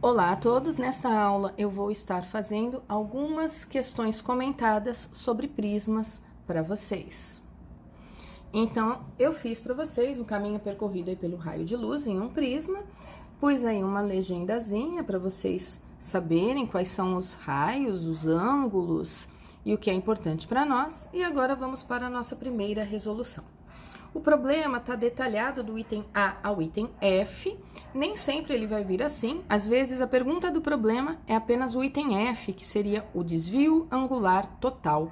Olá a todos, nesta aula eu vou estar fazendo algumas questões comentadas sobre prismas para vocês. Então, eu fiz para vocês um caminho percorrido aí pelo raio de luz em um prisma, pus aí uma legendazinha para vocês saberem quais são os raios, os ângulos e o que é importante para nós, e agora vamos para a nossa primeira resolução. O problema está detalhado do item A ao item F, nem sempre ele vai vir assim, às vezes a pergunta do problema é apenas o item F, que seria o desvio angular total.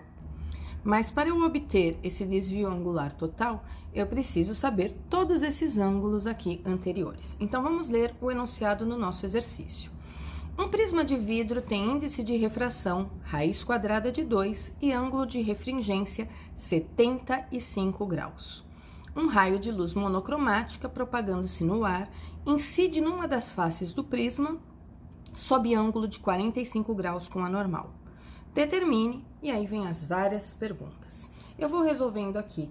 Mas para eu obter esse desvio angular total, eu preciso saber todos esses ângulos aqui anteriores. Então vamos ler o enunciado no nosso exercício. Um prisma de vidro tem índice de refração, raiz quadrada de 2 e ângulo de refringência 75 graus. Um raio de luz monocromática propagando-se no ar incide numa das faces do prisma sob ângulo de 45 graus com a normal. Determine, e aí vem as várias perguntas. Eu vou resolvendo aqui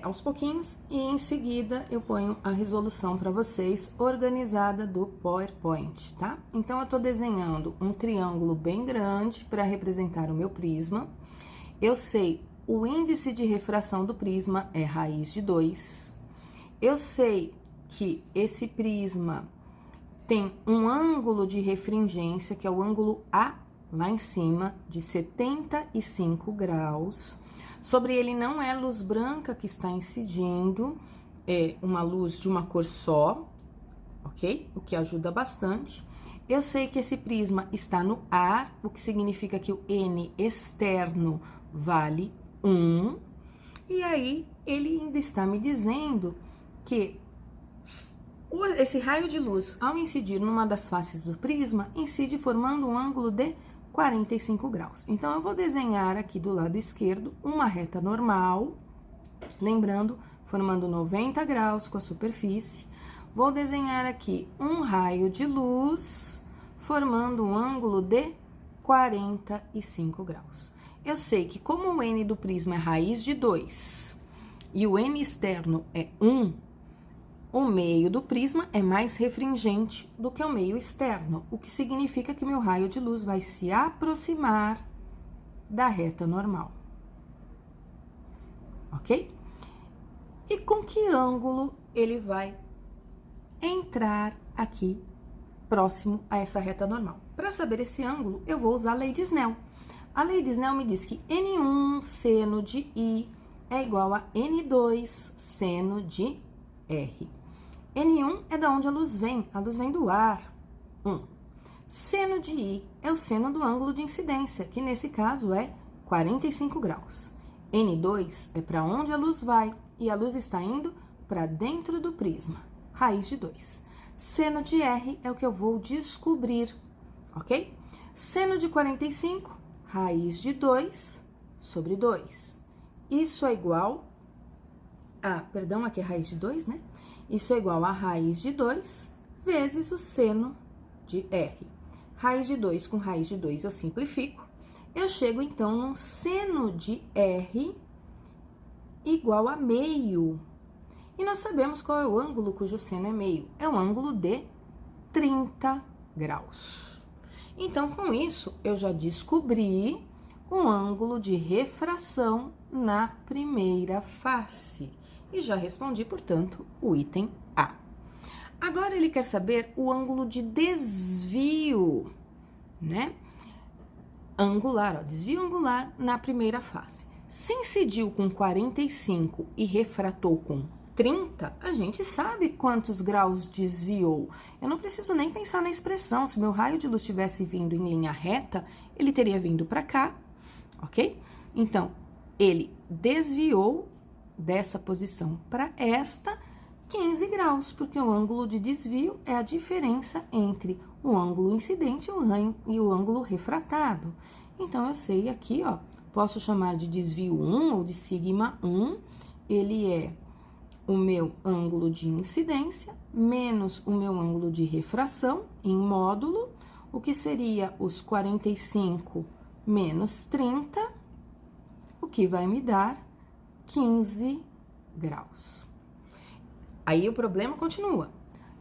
aos pouquinhos e em seguida eu ponho a resolução para vocês organizada do PowerPoint, tá? Então eu tô desenhando um triângulo bem grande para representar o meu prisma. Eu sei o índice de refração do prisma é raiz de 2. Eu sei que esse prisma tem um ângulo de refringência, que é o ângulo A, lá em cima, de 75 graus. Sobre ele não é luz branca que está incidindo, é uma luz de uma cor só, ok? O que ajuda bastante. Eu sei que esse prisma está no ar, o que significa que o N externo vale 1, e aí ele ainda está me dizendo que esse raio de luz, ao incidir numa das faces do prisma, incide formando um ângulo de 45 graus. Então, eu vou desenhar aqui do lado esquerdo uma reta normal, lembrando, formando 90 graus com a superfície. Vou desenhar aqui um raio de luz, formando um ângulo de 45 graus. Eu sei que como o N do prisma é raiz de 2 e o N externo é 1, o meio do prisma é mais refringente do que o meio externo, o que significa que meu raio de luz vai se aproximar da reta normal. Ok? E com que ângulo ele vai entrar aqui próximo a essa reta normal? Para saber esse ângulo, eu vou usar a lei de Snell. A lei de Snell me diz que N1 seno de I é igual a N2 seno de R. N1 é da onde a luz vem do ar, 1. Seno de I é o seno do ângulo de incidência, que nesse caso é 45 graus. N2 é para onde a luz vai, e a luz está indo para dentro do prisma, raiz de 2. Seno de R é o que eu vou descobrir, ok? Seno de 45, raiz de 2 sobre 2. Isso é igual a, perdão, aqui é raiz de 2, né? Isso é igual a raiz de 2 vezes o seno de R. Raiz de 2 com raiz de 2 eu simplifico. Eu chego, então, num seno de R igual a meio. E nós sabemos qual é o ângulo cujo seno é meio. É o ângulo de 30 graus. Então, com isso, eu já descobri o ângulo de refração na primeira face. E já respondi, portanto, o item A. Agora, ele quer saber o ângulo de desvio, né? Angular, ó, desvio angular na primeira face. Se incidiu com 45 e refratou com 30, a gente sabe quantos graus desviou. Eu não preciso nem pensar na expressão. Se meu raio de luz tivesse vindo em linha reta, ele teria vindo para cá, ok? Então, ele desviou dessa posição para esta 15 graus, porque o ângulo de desvio é a diferença entre o ângulo incidente e o ângulo refratado. Então, eu sei aqui, ó, posso chamar de desvio 1 ou de sigma 1, ele é o meu ângulo de incidência menos o meu ângulo de refração em módulo, o que seria os 45 menos 30, o que vai me dar 15 graus. Aí o problema continua.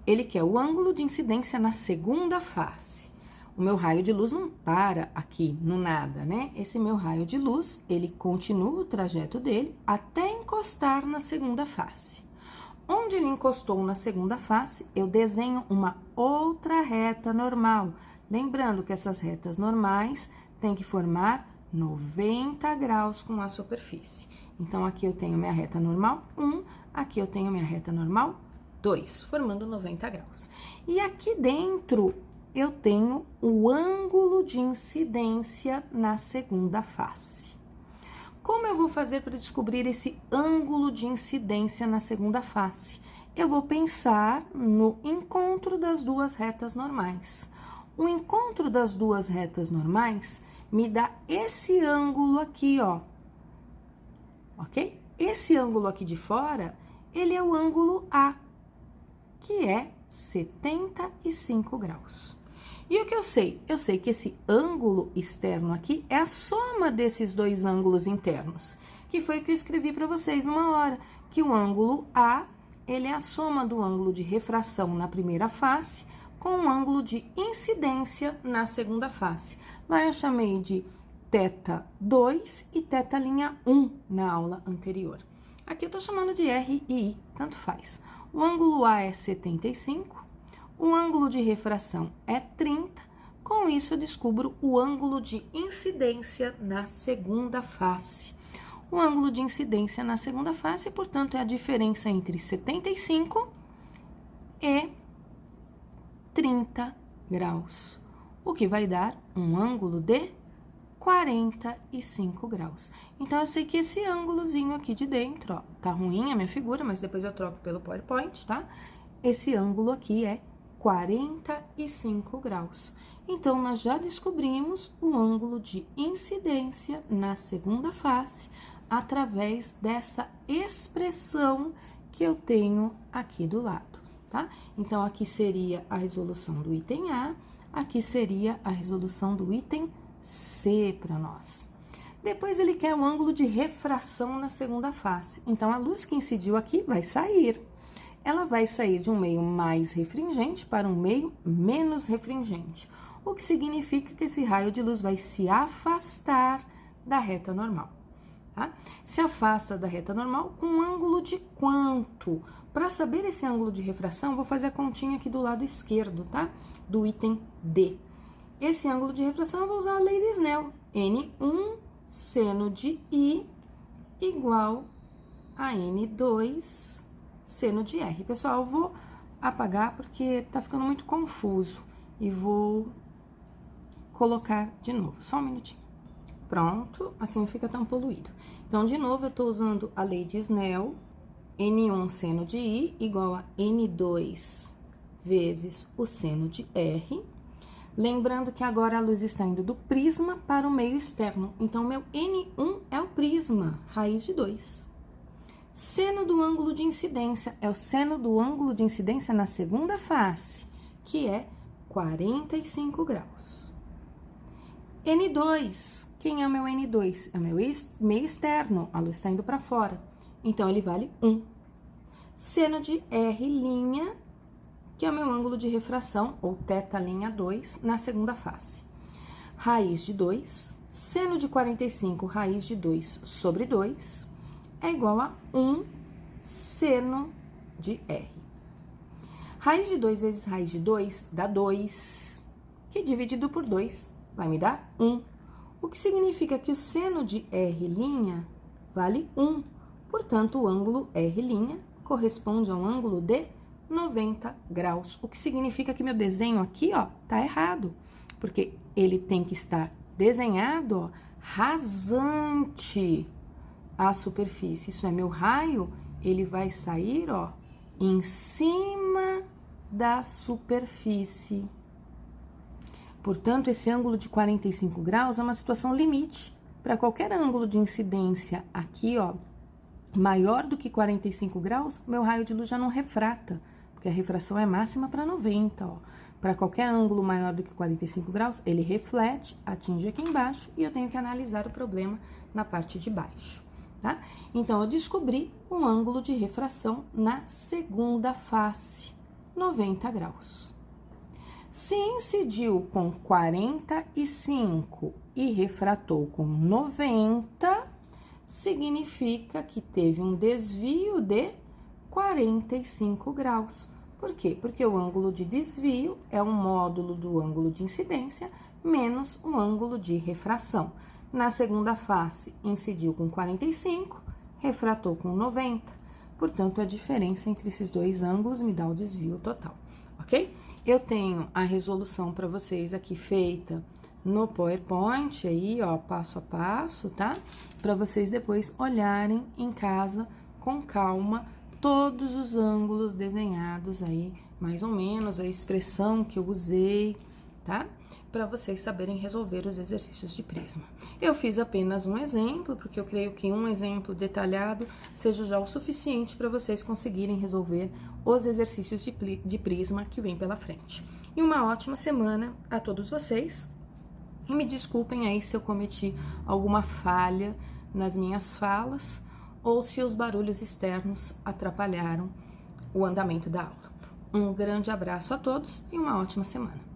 ele quer o ângulo de incidência na segunda face. O meu raio de luz não para aqui no nada, né? Esse meu raio de luz, ele continua o trajeto dele até encostar na segunda face. Onde ele encostou na segunda face, eu desenho uma outra reta normal. Lembrando que essas retas normais têm que formar 90 graus com a superfície. Então, aqui eu tenho minha reta normal 1, aqui eu tenho minha reta normal 2, formando 90 graus. E aqui dentro, eu tenho o ângulo de incidência na segunda face. Como eu vou fazer para descobrir esse ângulo de incidência na segunda face? Eu vou pensar no encontro das duas retas normais. O encontro das duas retas normais me dá esse ângulo aqui, ó. Ok? Esse ângulo aqui de fora, ele é o ângulo A, que é 75 graus. E o que eu sei? Eu sei que esse ângulo externo aqui é a soma desses dois ângulos internos, que foi o que eu escrevi para vocês uma hora, que o ângulo A, ele é a soma do ângulo de refração na primeira face com o ângulo de incidência na segunda face. Lá eu chamei de θ 2 e θ' 1 na aula anterior. Aqui eu tô chamando de R e I, tanto faz. O ângulo A é 75, o ângulo de refração é 30, com isso eu descubro o ângulo de incidência na segunda face. O ângulo de incidência na segunda face, portanto, é a diferença entre 75 e 30 graus, o que vai dar um ângulo de 45 graus. Então, eu sei que esse ângulozinho aqui de dentro, ó, tá ruim a minha figura, mas depois eu troco pelo PowerPoint, tá? Esse ângulo aqui é 45 graus. Então, nós já descobrimos o ângulo de incidência na segunda face através dessa expressão que eu tenho aqui do lado, tá? Então, aqui seria a resolução do item A, aqui seria a resolução do item C para nós. Depois, ele quer o ângulo de refração na segunda face. Então, a luz que incidiu aqui vai sair. Ela vai sair de um meio mais refringente para um meio menos refringente, o que significa que esse raio de luz vai se afastar da reta normal, tá? Se afasta da reta normal com um ângulo de quanto? Para saber esse ângulo de refração, vou fazer a continha aqui do lado esquerdo, tá? Do item D. Esse ângulo de refração eu vou usar a lei de Snell. N1 seno de I igual a N2 seno de R. Pessoal, eu vou apagar porque tá ficando muito confuso e vou colocar de novo, só um minutinho. Pronto, assim não fica tão poluído. Então, de novo, eu tô usando a lei de Snell, N1 seno de I igual a N2 vezes o seno de R. Lembrando que agora a luz está indo do prisma para o meio externo. Então, meu N1 é o prisma, raiz de 2. Seno do ângulo de incidência é o seno do ângulo de incidência na segunda face, que é 45 graus. N2, quem é o meu N2? É o meu meio externo, a luz está indo para fora. Então, ele vale 1. Seno de R', que é o meu ângulo de refração, ou θ'2, na segunda face. Raiz de 2, seno de 45, raiz de 2 sobre 2, é igual a 1 seno de R. Raiz de 2 vezes raiz de 2 dá 2, que dividido por 2 vai me dar 1. O que significa que o seno de R' vale 1. Portanto, o ângulo R' corresponde ao ângulo de 90 graus. O que significa que meu desenho aqui, ó, tá errado. Porque ele tem que estar desenhado, ó, rasante a superfície. Isso é, meu raio, ele vai sair, ó, em cima da superfície. Portanto, esse ângulo de 45 graus é uma situação limite para qualquer ângulo de incidência aqui, ó, maior do que 45 graus, meu raio de luz já não refrata, porque a refração é máxima para 90, ó. Para qualquer ângulo maior do que 45 graus, ele reflete, atinge aqui embaixo e eu tenho que analisar o problema na parte de baixo, tá? Então, eu descobri um ângulo de refração na segunda face. 90 graus. Se incidiu com 45 e refratou com 90, significa que teve um desvio de 45 graus. Por quê? Porque o ângulo de desvio é um módulo do ângulo de incidência menos o ângulo de refração. Na segunda face, incidiu com 45, refratou com 90. Portanto, a diferença entre esses dois ângulos me dá o desvio total, ok? Eu tenho a resolução para vocês aqui feita no PowerPoint, aí, ó, passo a passo, tá? Para vocês depois olharem em casa com calma todos os ângulos desenhados aí, mais ou menos a expressão que eu usei, tá? Para vocês saberem resolver os exercícios de prisma. Eu fiz apenas um exemplo, porque eu creio que um exemplo detalhado seja já o suficiente para vocês conseguirem resolver os exercícios de prisma que vem pela frente. E uma ótima semana a todos vocês. E me desculpem aí se eu cometi alguma falha nas minhas falas ou se os barulhos externos atrapalharam o andamento da aula. Um grande abraço a todos e uma ótima semana.